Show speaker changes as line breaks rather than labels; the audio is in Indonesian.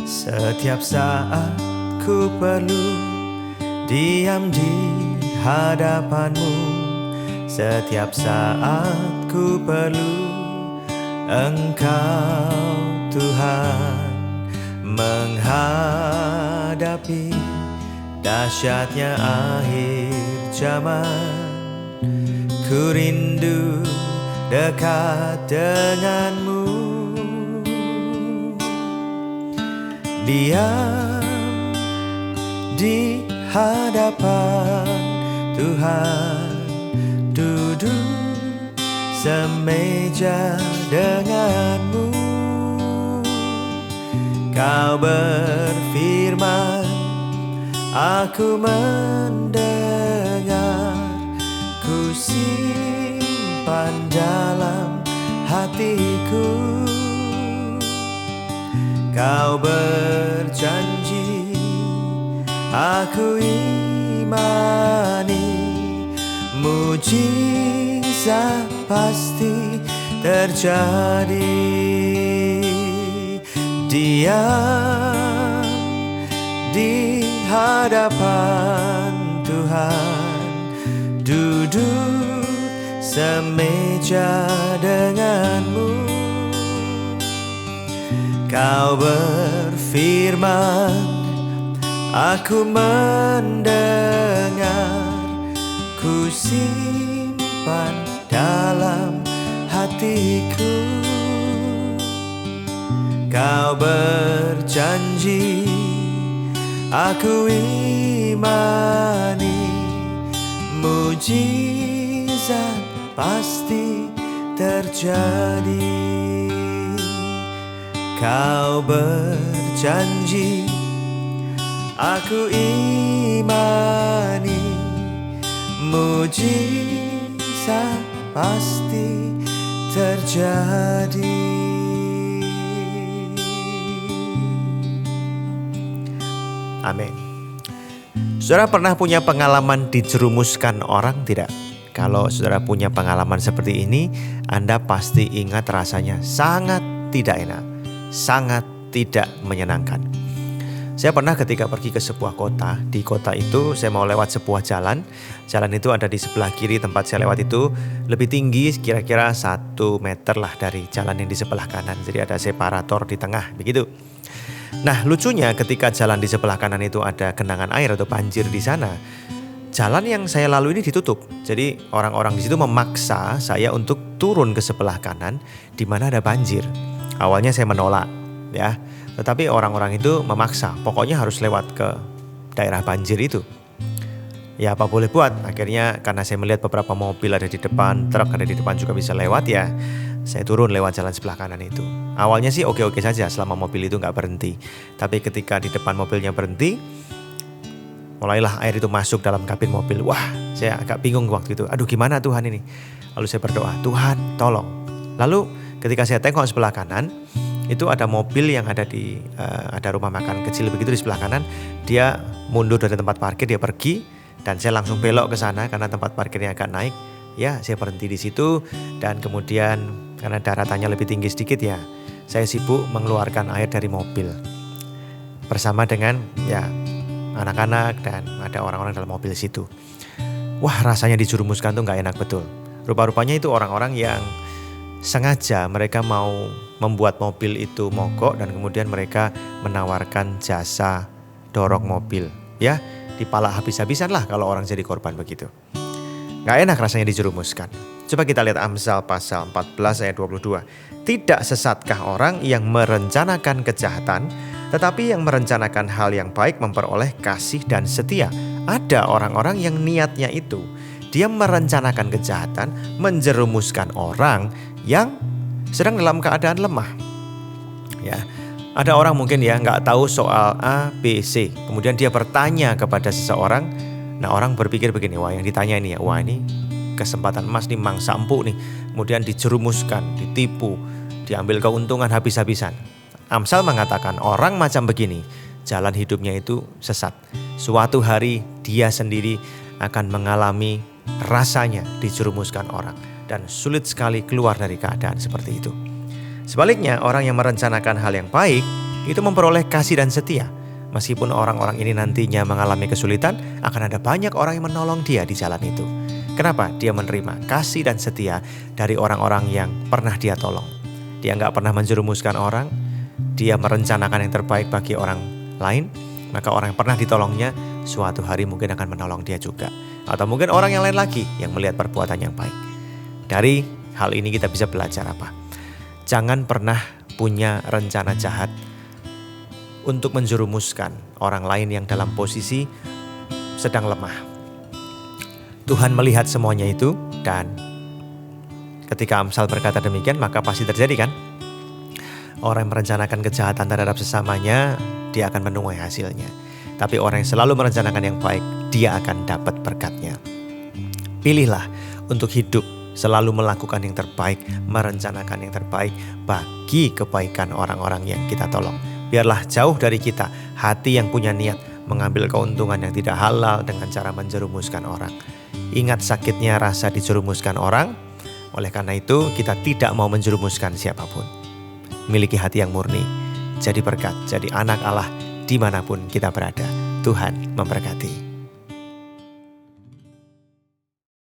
Setiap saat ku perlu diam di hadapanmu. Setiap saat ku perlu Engkau Tuhan, menghadapi dahsyatnya akhir zaman. Ku rindu dekat denganmu. Diam di hadapan Tuhan, duduk semeja denganmu. Kau berfirman, aku mendengar, ku simpan dalam hatiku. Kau berjanji, aku imani, mujizat pasti terjadi. Diam di hadapan Tuhan, duduk semeja denganmu. Kau berfirman, aku mendengar, ku simpan dalam hatiku. Kau berjanji, aku imani, mujizat pasti terjadi. Kau berjanji, aku imani, mujizat pasti terjadi. Amin. Saudara pernah punya pengalaman dijerumuskan orang tidak? Kalau saudara punya pengalaman seperti ini, Anda pasti ingat rasanya sangat tidak enak, sangat tidak menyenangkan. Saya pernah ketika pergi ke sebuah kota, di kota itu saya mau lewat sebuah jalan. Jalan itu ada di sebelah kiri, tempat saya lewat itu lebih tinggi kira-kira 1 meter lah dari jalan yang di sebelah kanan. Jadi ada separator di tengah, begitu. Nah, lucunya ketika jalan di sebelah kanan itu ada genangan air atau banjir di sana, jalan yang saya lalui ini ditutup. Jadi orang-orang di situ memaksa saya untuk turun ke sebelah kanan di mana ada banjir. Awalnya saya menolak, ya. Tetapi orang-orang itu memaksa, pokoknya harus lewat ke daerah banjir itu. Ya apa boleh buat, akhirnya karena saya melihat beberapa mobil ada di depan, truk ada di depan juga bisa lewat, ya saya turun lewat jalan sebelah kanan itu. Awalnya sih oke-oke saja selama mobil itu gak berhenti. Tapi ketika di depan mobilnya berhenti, mulailah air itu masuk dalam kabin mobil. Wah, saya agak bingung waktu itu. Aduh, gimana Tuhan ini? Lalu saya berdoa, Tuhan tolong. Lalu ketika saya tengok sebelah kanan, itu ada mobil yang ada di ada rumah makan kecil begitu di sebelah kanan. Dia mundur dari tempat parkir, dia pergi, dan saya langsung belok ke sana karena tempat parkirnya agak naik. Ya, saya berhenti di situ, dan kemudian karena daratannya lebih tinggi sedikit, ya saya sibuk mengeluarkan air dari mobil bersama dengan ya anak-anak dan ada orang-orang dalam mobil situ. Wah, rasanya dijerumuskan tuh gak enak betul. Rupa-rupanya itu orang-orang yang sengaja mereka mau membuat mobil itu mogok dan kemudian mereka menawarkan jasa dorong mobil. Ya, dipalak habis-habisan lah kalau orang jadi korban begitu. Gak enak rasanya dijerumuskan. Coba kita lihat Amsal pasal 14 ayat 22. Tidak sesatkah orang yang merencanakan kejahatan, tetapi yang merencanakan hal yang baik memperoleh kasih dan setia. Ada orang-orang yang niatnya itu, dia merencanakan kejahatan, menjerumuskan orang yang sedang dalam keadaan lemah. Ya, ada orang mungkin ya nggak tahu soal A, B, C. Kemudian dia bertanya kepada seseorang. Nah, orang berpikir begini, wah yang ditanya ini ya, wah ini kesempatan emas nih, mangsa empuk nih. Kemudian dijerumuskan, ditipu, diambil keuntungan habis-habisan. Amsal mengatakan orang macam begini, jalan hidupnya itu sesat. Suatu hari dia sendiri akan mengalami rasanya dijerumuskan orang. Dan sulit sekali keluar dari keadaan seperti itu. Sebaliknya, orang yang merencanakan hal yang baik, itu memperoleh kasih dan setia. Meskipun orang-orang ini nantinya mengalami kesulitan, akan ada banyak orang yang menolong dia di jalan itu. Kenapa? Dia menerima kasih dan setia dari orang-orang yang pernah dia tolong. Dia nggak pernah menjerumuskan orang, dia merencanakan yang terbaik bagi orang lain, maka orang yang pernah ditolongnya suatu hari mungkin akan menolong dia juga. Atau mungkin orang yang lain lagi yang melihat perbuatan yang baik. Dari hal ini kita bisa belajar apa? Jangan pernah punya rencana jahat untuk menjerumuskan orang lain yang dalam posisi sedang lemah. Tuhan melihat semuanya itu, dan ketika Amsal berkata demikian maka pasti terjadi kan? Orang yang merencanakan kejahatan terhadap sesamanya, dia akan menuai hasilnya. Tapi orang yang selalu merencanakan yang baik, dia akan dapat berkatnya. Pilihlah untuk hidup selalu melakukan yang terbaik, merencanakan yang terbaik bagi kebaikan orang-orang yang kita tolong. Biarlah jauh dari kita hati yang punya niat mengambil keuntungan yang tidak halal dengan cara menjerumuskan orang. Ingat sakitnya rasa dijerumuskan orang. Oleh karena itu kita tidak mau menjerumuskan siapapun. Miliki hati yang murni, jadi berkat, jadi anak Allah dimanapun kita berada. Tuhan memberkati.